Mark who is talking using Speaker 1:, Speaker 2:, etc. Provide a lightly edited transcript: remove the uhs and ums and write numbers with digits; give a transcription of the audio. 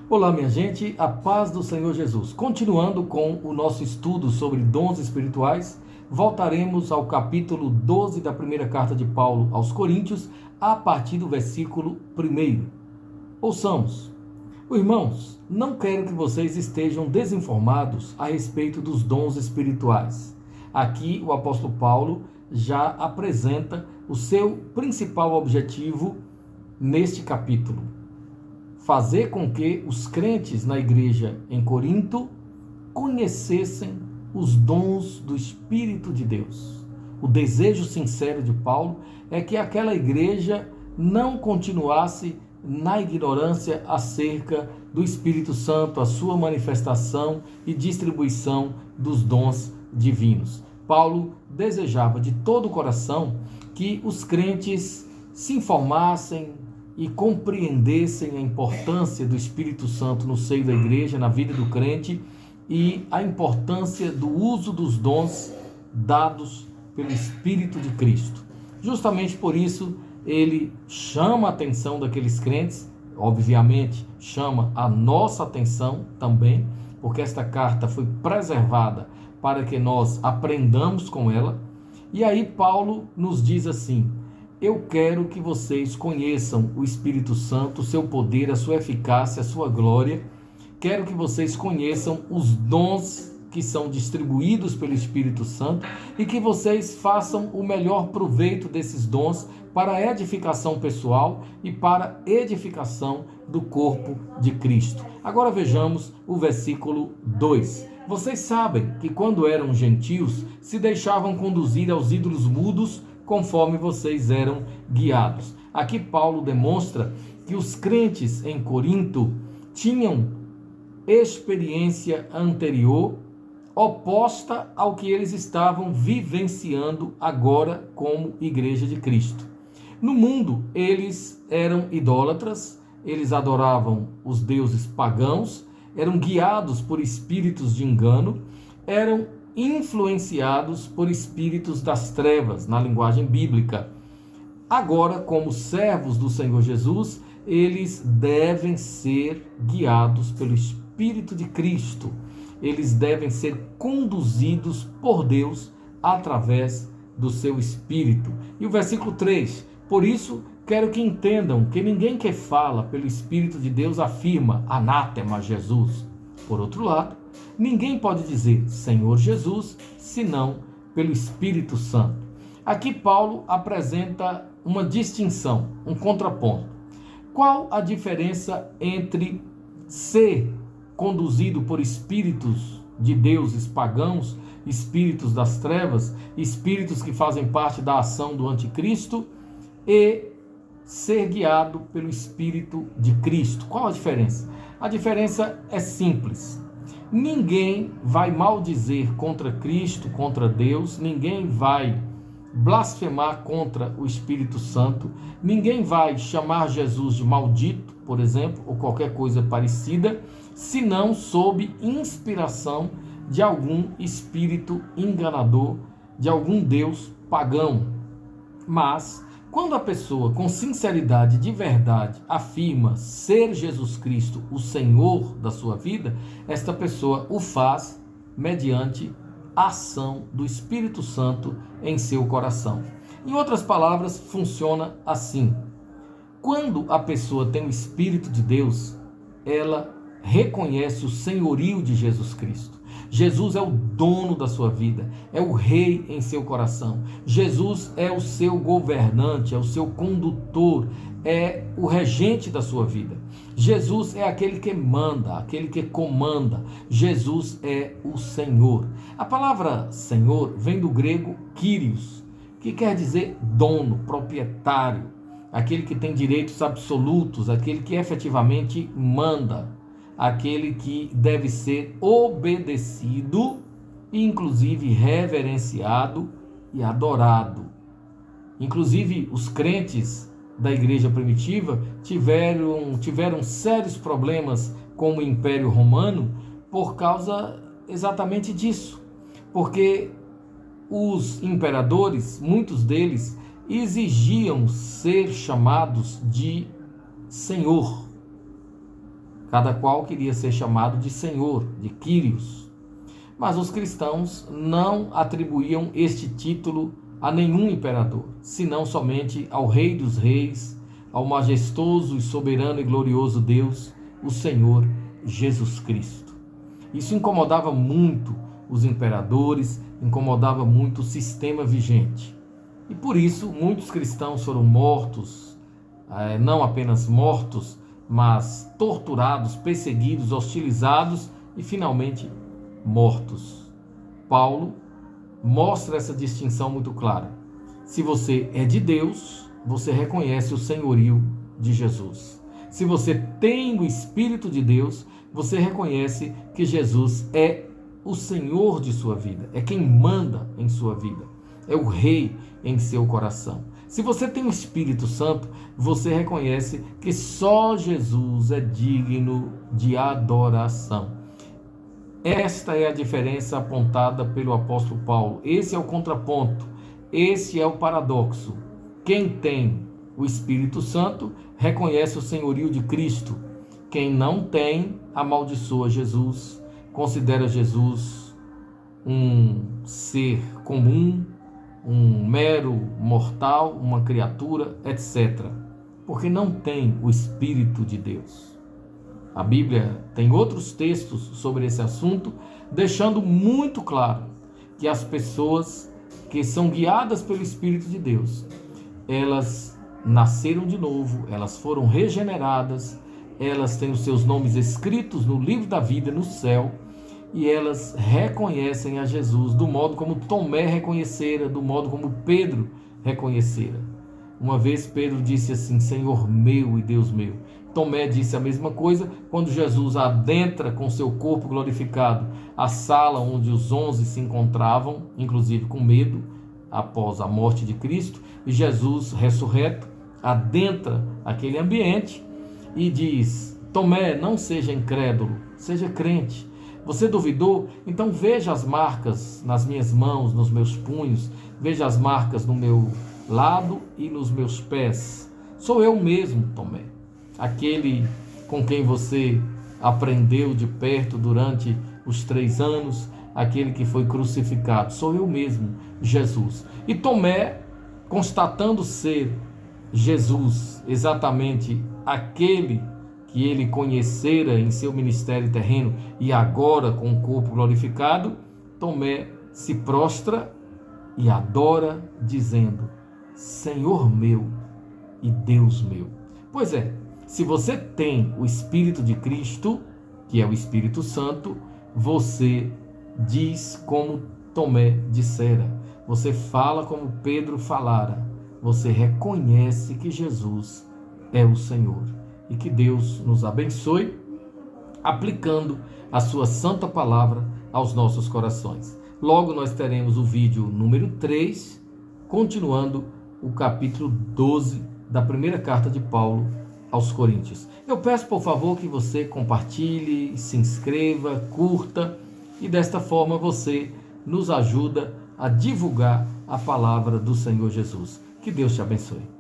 Speaker 1: Olá, minha gente, a paz do Senhor Jesus. Continuando com o nosso estudo sobre dons espirituais, voltaremos ao capítulo 12 da primeira carta de Paulo aos Coríntios, a partir do versículo 1. Ouçamos. Irmãos, não quero que vocês estejam desinformados a respeito dos dons espirituais. Aqui o apóstolo Paulo já apresenta o seu principal objetivo neste capítulo: fazer com que os crentes na igreja em Corinto conhecessem os dons do Espírito de Deus. O desejo sincero de Paulo é que aquela igreja não continuasse na ignorância acerca do Espírito Santo, a sua manifestação e distribuição dos dons divinos. Paulo desejava de todo o coração que os crentes se informassem e compreendessem a importância do Espírito Santo no seio da igreja, na vida do crente, e a importância do uso dos dons dados pelo Espírito de Cristo. Justamente por isso, ele chama a atenção daqueles crentes, obviamente chama a nossa atenção também, porque esta carta foi preservada para que nós aprendamos com ela. E aí Paulo nos diz assim: eu quero que vocês conheçam o Espírito Santo, o seu poder, a sua eficácia, a sua glória. Quero que vocês conheçam os dons que são distribuídos pelo Espírito Santo e que vocês façam o melhor proveito desses dons para a edificação pessoal e para a edificação do corpo de Cristo. Agora vejamos o versículo 2. Vocês sabem que quando eram gentios, se deixavam conduzir aos ídolos mudos, conforme vocês eram guiados. Aqui Paulo demonstra que os crentes em Corinto tinham experiência anterior oposta ao que eles estavam vivenciando agora como igreja de Cristo. No mundo, eles eram idólatras, eles adoravam os deuses pagãos, eram guiados por espíritos de engano, eram influenciados por espíritos das trevas, na linguagem bíblica. Agora, como servos do Senhor Jesus, eles devem ser guiados pelo Espírito de Cristo. Eles devem ser conduzidos por Deus através do seu Espírito. E o versículo 3, por isso quero que entendam que ninguém que fala pelo Espírito de Deus afirma anátema Jesus. Por outro lado, ninguém pode dizer Senhor Jesus, senão pelo Espírito Santo. Aqui Paulo apresenta uma distinção, um contraponto. Qual a diferença entre ser conduzido por espíritos de deuses pagãos, espíritos das trevas, espíritos que fazem parte da ação do anticristo, e ser guiado pelo Espírito de Cristo? Qual a diferença? A diferença é simples. Ninguém vai maldizer contra Cristo, contra Deus, ninguém vai blasfemar contra o Espírito Santo, ninguém vai chamar Jesus de maldito, por exemplo, ou qualquer coisa parecida, senão sob inspiração de algum espírito enganador, de algum Deus pagão. Mas quando a pessoa, com sinceridade de verdade, afirma ser Jesus Cristo o Senhor da sua vida, esta pessoa o faz mediante a ação do Espírito Santo em seu coração. Em outras palavras, funciona assim: quando a pessoa tem o Espírito de Deus, ela reconhece o senhorio de Jesus Cristo. Jesus é o dono da sua vida, é o rei em seu coração. Jesus é o seu governante, é o seu condutor, é o regente da sua vida. Jesus é aquele que manda, aquele que comanda. Jesus é o Senhor. A palavra Senhor vem do grego Kyrios, que quer dizer dono, proprietário, aquele que tem direitos absolutos, aquele que efetivamente manda, aquele que deve ser obedecido, inclusive reverenciado e adorado. Inclusive, os crentes da igreja primitiva tiveram sérios problemas com o Império Romano por causa exatamente disso. Porque os imperadores, muitos deles, exigiam ser chamados de Senhor. Cada qual queria ser chamado de Senhor, de Quírios. Mas os cristãos não atribuíam este título a nenhum imperador, senão somente ao Rei dos Reis, ao majestoso e soberano e glorioso Deus, o Senhor Jesus Cristo. Isso incomodava muito os imperadores, incomodava muito o sistema vigente. E por isso muitos cristãos foram mortos, não apenas mortos, mas torturados, perseguidos, hostilizados e finalmente mortos. Paulo mostra essa distinção muito clara. Se você é de Deus, você reconhece o senhorio de Jesus. Se você tem o Espírito de Deus, você reconhece que Jesus é o Senhor de sua vida, é quem manda em sua vida, é o Rei em seu coração. Se você tem o Espírito Santo, você reconhece que só Jesus é digno de adoração. Esta é a diferença apontada pelo apóstolo Paulo. Esse é o contraponto, esse é o paradoxo. Quem tem o Espírito Santo reconhece o senhorio de Cristo. Quem não tem, amaldiçoa Jesus, considera Jesus um ser comum, um mero mortal, uma criatura, etc. Porque não tem o Espírito de Deus. A Bíblia tem outros textos sobre esse assunto, deixando muito claro que as pessoas que são guiadas pelo Espírito de Deus, elas nasceram de novo, elas foram regeneradas, elas têm os seus nomes escritos no livro da vida no céu, e elas reconhecem a Jesus do modo como Tomé reconhecera, do modo como Pedro reconhecera. Uma vez Pedro disse assim: Senhor meu e Deus meu. Tomé disse a mesma coisa quando Jesus adentra com seu corpo glorificado a sala onde os 11 se encontravam, inclusive com medo, após a morte de Cristo, e Jesus, ressurreto, adentra aquele ambiente e diz: Tomé, não seja incrédulo, seja crente. Você duvidou? Então veja as marcas nas minhas mãos, nos meus punhos, veja as marcas no meu lado e nos meus pés. Sou eu mesmo, Tomé, aquele com quem você aprendeu de perto durante os 3 anos, aquele que foi crucificado. Sou eu mesmo, Jesus. E Tomé, constatando ser Jesus, exatamente aquele que ele conhecera em seu ministério terreno e agora com o corpo glorificado, Tomé se prostra e adora, dizendo: Senhor meu e Deus meu. Pois é, se você tem o Espírito de Cristo, que é o Espírito Santo, você diz como Tomé dissera, você fala como Pedro falara, você reconhece que Jesus é o Senhor. E que Deus nos abençoe, aplicando a sua santa palavra aos nossos corações. Logo nós teremos o vídeo número 3, continuando o capítulo 12 da primeira carta de Paulo aos Coríntios. Eu peço, por favor, que você compartilhe, se inscreva, curta, e desta forma você nos ajuda a divulgar a palavra do Senhor Jesus. Que Deus te abençoe.